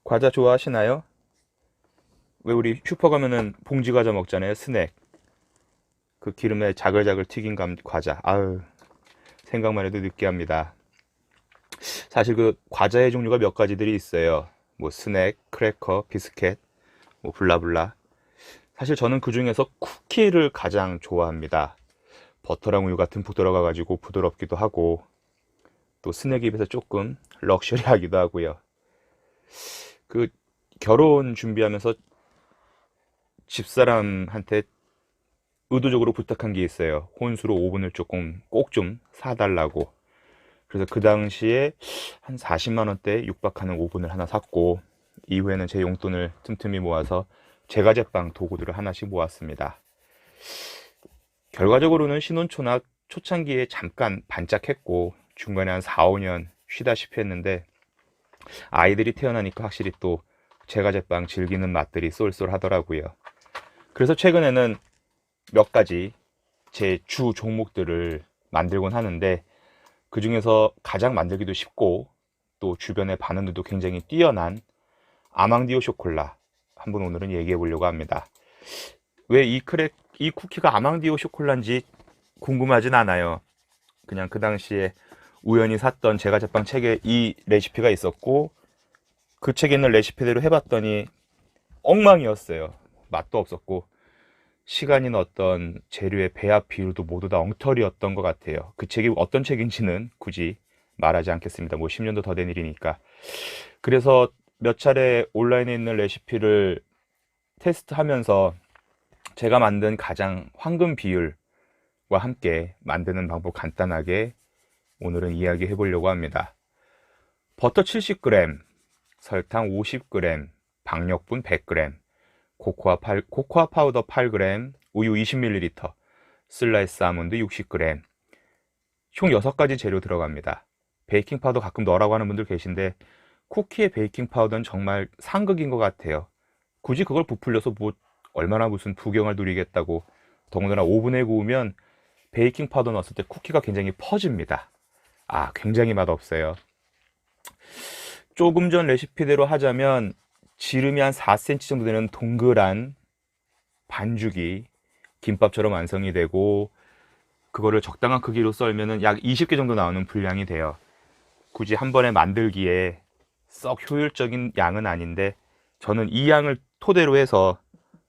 과자 좋아하시나요? 왜 우리 슈퍼 가면은 봉지 과자 먹잖아요. 스낵. 그 기름에 자글자글 튀긴 과자. 아유, 생각만 해도 느끼합니다. 사실 그 과자의 종류가 몇 가지들이 있어요. 뭐 스낵, 크래커, 비스켓, 뭐 블라블라. 사실 저는 그 중에서 쿠키를 가장 좋아합니다. 버터랑 우유 같은 부 들어가가지고 부드럽기도 하고 또 스낵 입에서 조금 럭셔리하기도 하고요. 그 결혼 준비하면서 집사람한테 의도적으로 부탁한 게 있어요. 혼수로 오븐을 조금 꼭 좀 사달라고. 그래서 그 당시에 한 40만 원대에 육박하는 오븐을 하나 샀고, 이후에는 제 용돈을 틈틈이 모아서 제과제빵 도구들을 하나씩 모았습니다. 결과적으로는 신혼초나 초창기에 잠깐 반짝했고 중간에 한 4, 5년 쉬다시피 했는데, 아이들이 태어나니까 확실히 또 제과제빵 즐기는 맛들이 쏠쏠하더라고요. 그래서 최근에는 몇 가지 제 주 종목들을 만들곤 하는데, 그 중에서 가장 만들기도 쉽고 또 주변의 반응들도 굉장히 뛰어난 아망디오 쇼콜라 한번 오늘은 얘기해 보려고 합니다. 왜 이 쿠키가 아망디오 쇼콜라인지 궁금하진 않아요. 그냥 그 당시에 우연히 샀던 제과제빵 책에 이 레시피가 있었고, 그 책에 있는 레시피대로 해봤더니 엉망이었어요. 맛도 없었고 시간이나 어떤 재료의 배합 비율도 모두 다 엉터리였던 것 같아요. 그 책이 어떤 책인지는 굳이 말하지 않겠습니다. 뭐 10년도 더 된 일이니까. 그래서 몇 차례 온라인에 있는 레시피를 테스트하면서 제가 만든 가장 황금 비율과 함께 만드는 방법 간단하게 오늘은 이야기해 보려고 합니다. 버터 70g, 설탕 50g, 박력분 100g, 코코아 파우더 8g, 우유 20ml, 슬라이스 아몬드 60g, 총 6가지 재료 들어갑니다. 베이킹 파우더 가끔 넣으라고 하는 분들 계신데, 쿠키의 베이킹 파우더는 정말 상극인 것 같아요. 굳이 그걸 부풀려서 뭐 얼마나 무슨 부경을 누리겠다고. 더군다나 오븐에 구우면 베이킹 파우더 넣었을 때 쿠키가 굉장히 퍼집니다. 굉장히 맛없어요. 조금 전 레시피대로 하자면 지름이 한 4cm 정도 되는 동그란 반죽이 김밥처럼 완성이 되고, 그거를 적당한 크기로 썰면은 약 20개 정도 나오는 분량이 돼요. 굳이 한 번에 만들기에 썩 효율적인 양은 아닌데, 저는 이 양을 토대로 해서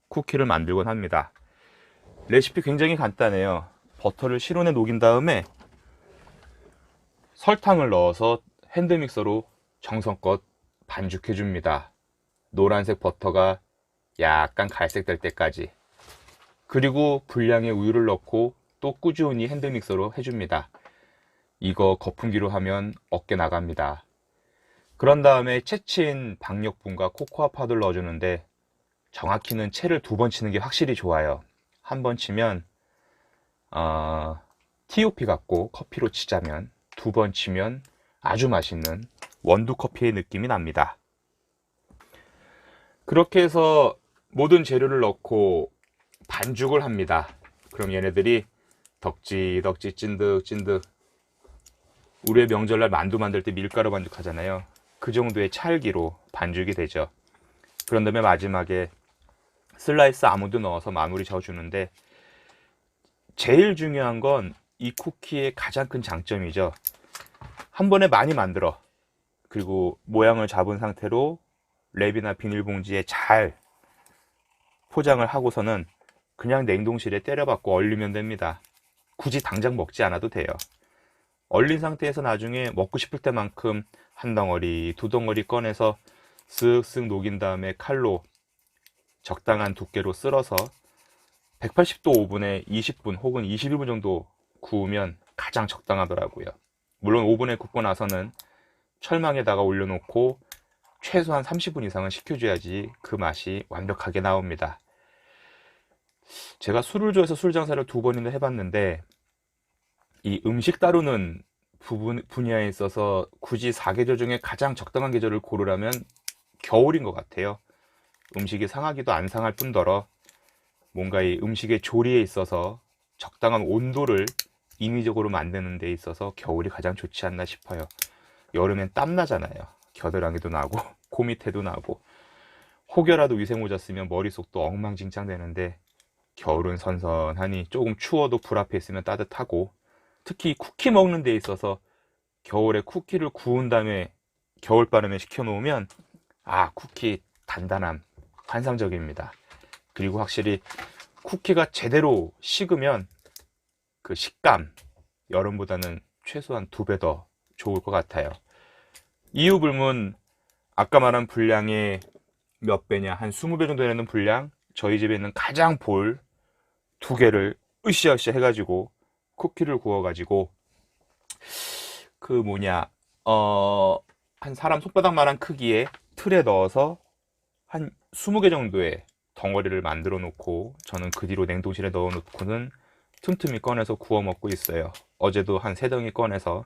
쿠키를 만들곤 합니다. 레시피 굉장히 간단해요. 버터를 실온에 녹인 다음에 설탕을 넣어서 핸드믹서로 정성껏 반죽해 줍니다. 노란색 버터가 약간 갈색 될 때까지. 그리고 분량의 우유를 넣고 또 꾸준히 핸드믹서로 해줍니다. 이거 거품기로 하면 어깨 나갑니다. 그런 다음에 채친 박력분과 코코아 파우더를 넣어주는데, 정확히는 채를 2번 치는 게 확실히 좋아요. 한 번 치면 TOP 같고, 커피로 치자면 2번 치면 아주 맛있는 원두 커피의 느낌이 납니다. 그렇게 해서 모든 재료를 넣고 반죽을 합니다. 그럼 얘네들이 덕지덕지 찐득찐득, 우리의 명절날 만두 만들 때 밀가루 반죽 하잖아요. 그 정도의 찰기로 반죽이 되죠. 그런 다음에 마지막에 슬라이스 아몬드 넣어서 마무리 져주는데, 제일 중요한 건 이 쿠키의 가장 큰 장점이죠. 한 번에 많이 만들어, 그리고 모양을 잡은 상태로 랩이나 비닐봉지에 잘 포장을 하고서는 그냥 냉동실에 때려박고 얼리면 됩니다. 굳이 당장 먹지 않아도 돼요. 얼린 상태에서 나중에 먹고 싶을 때만큼 한 덩어리, 2덩어리 꺼내서 쓱쓱 녹인 다음에 칼로 적당한 두께로 쓸어서 180도 오븐에 20분 혹은 21분 정도 구우면 가장 적당하더라고요. 물론 오븐에 굽고 나서는 철망에다가 올려놓고 최소한 30분 이상은 식혀줘야지 그 맛이 완벽하게 나옵니다. 제가 술을 좋아해서 술 장사를 2번이나 해봤는데, 이 음식 다루는 분야에 있어서 굳이 4계절 중에 가장 적당한 계절을 고르라면 겨울인 것 같아요. 음식이 상하기도 안 상할 뿐더러 뭔가 이 음식의 조리에 있어서 적당한 온도를 인위적으로 만드는 데 있어서 겨울이 가장 좋지 않나 싶어요. 여름엔 땀 나잖아요. 겨드랑이도 나고. 코 밑에도 나고, 혹여라도 위생모자 쓰면 머릿속도 엉망진창 되는데, 겨울은 선선하니 조금 추워도 불 앞에 있으면 따뜻하고, 특히 쿠키 먹는 데 있어서 겨울에 쿠키를 구운 다음에 겨울바람에 식혀놓으면 쿠키 단단함 환상적입니다. 그리고 확실히 쿠키가 제대로 식으면 그 식감 여름보다는 최소한 2배 더 좋을 것 같아요. 이유 불문 아까 말한 분량의 몇 배냐, 한 20배 정도 되는 분량, 저희 집에 있는 가장 볼 2개를 으쌰으쌰 해가지고 쿠키를 구워가지고 한 사람 손바닥만한 크기의 틀에 넣어서 한 20개 정도의 덩어리를 만들어 놓고, 저는 그 뒤로 냉동실에 넣어 놓고는 틈틈이 꺼내서 구워 먹고 있어요. 어제도 한 3덩이 꺼내서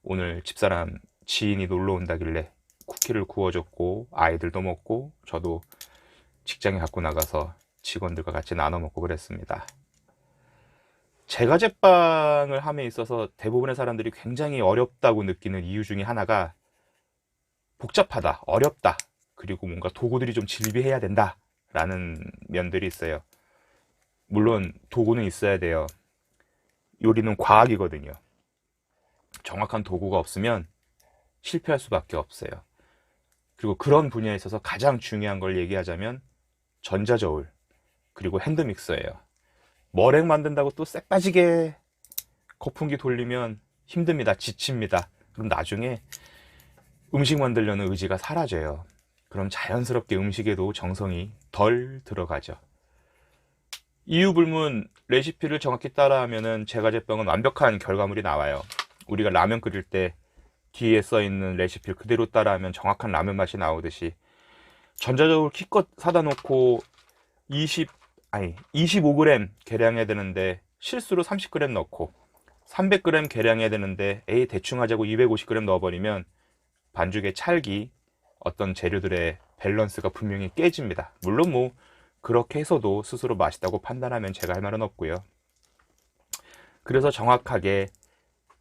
오늘 집사람 지인이 놀러 온다길래 쿠키를 구워줬고, 아이들도 먹고 저도 직장에 갖고 나가서 직원들과 같이 나눠 먹고 그랬습니다. 제과제빵을 함에 있어서 대부분의 사람들이 굉장히 어렵다고 느끼는 이유 중에 하나가 복잡하다, 어렵다, 그리고 뭔가 도구들이 좀 질비해야 된다 라는 면들이 있어요. 물론 도구는 있어야 돼요. 요리는 과학이거든요. 정확한 도구가 없으면 실패할 수밖에 없어요. 그리고 그런 분야에 있어서 가장 중요한 걸 얘기하자면 전자저울, 그리고 핸드믹서예요. 머랭 만든다고 또 쎄빠지게 거품기 돌리면 힘듭니다. 지칩니다. 그럼 나중에 음식 만들려는 의지가 사라져요. 그럼 자연스럽게 음식에도 정성이 덜 들어가죠. 이유 불문 레시피를 정확히 따라하면은 제과제빵은 완벽한 결과물이 나와요. 우리가 라면 끓일 때 뒤에 써있는 레시피를 그대로 따라하면 정확한 라면 맛이 나오듯이, 전자저울 키껏 사다 놓고 25g 계량해야 되는데 실수로 30g 넣고, 300g 계량해야 되는데 대충 하자고 250g 넣어버리면 반죽의 찰기, 어떤 재료들의 밸런스가 분명히 깨집니다. 물론 그렇게 해서도 스스로 맛있다고 판단하면 제가 할 말은 없고요. 그래서 정확하게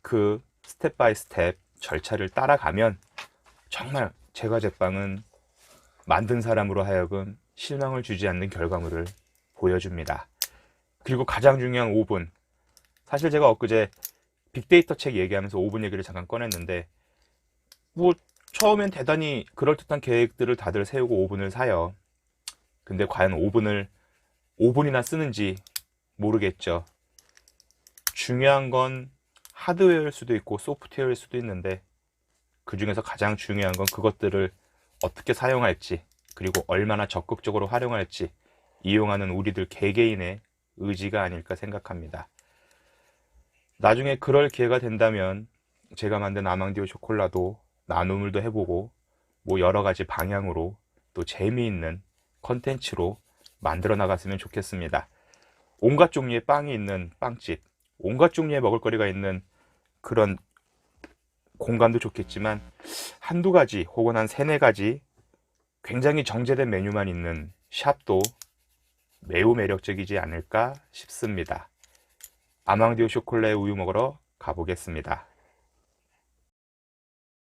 그 스텝 바이 스텝 절차를 따라가면 정말 제과제빵은 만든 사람으로 하여금 실망을 주지 않는 결과물을 보여줍니다. 그리고 가장 중요한 오븐. 사실 제가 엊그제 빅데이터 책 얘기하면서 오븐 얘기를 잠깐 꺼냈는데, 처음엔 대단히 그럴듯한 계획들을 다들 세우고 오븐을 사요. 근데 과연 오븐을 5분이나 쓰는지 모르겠죠. 중요한 건 하드웨어일 수도 있고 소프트웨어일 수도 있는데, 그 중에서 가장 중요한 건 그것들을 어떻게 사용할지, 그리고 얼마나 적극적으로 활용할지 이용하는 우리들 개개인의 의지가 아닐까 생각합니다. 나중에 그럴 기회가 된다면 제가 만든 아망디오 쇼콜라도 나눔을도 해보고, 여러 가지 방향으로 또 재미있는 컨텐츠로 만들어 나갔으면 좋겠습니다. 온갖 종류의 빵이 있는 빵집, 온갖 종류의 먹을거리가 있는 그런 공간도 좋겠지만, 한두 가지 혹은 한 3-4가지 굉장히 정제된 메뉴만 있는 샵도 매우 매력적이지 않을까 싶습니다. 아망디오 쇼콜라의 우유 먹으러 가보겠습니다.